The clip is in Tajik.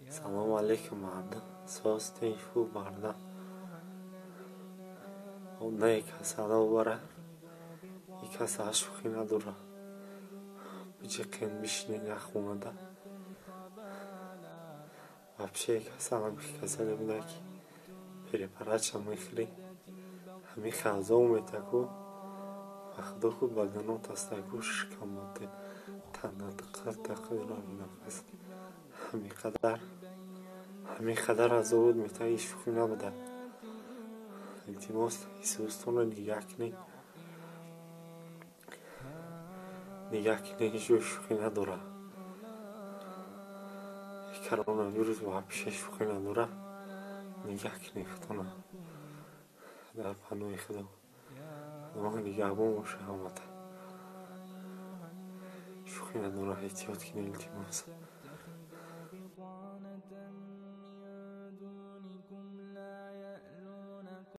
سلام علیکم مردم ساست ایفو بردم onda neka sada ubara i kad sašuhi nadura biđeken višnje nahumada вообще касалам касалам даки перепарача михри хами хазо метаку вахдоху багано тастакуш камате танат қартақира нафас хами қадар азод метаи шухи набуда илтимос исустона нигакне шухи надора коронавирус вообще шухи надора нигакне хтона дар панои худо худо нигабон боша ҳамата шухи надора эҳтиёт кине илтимос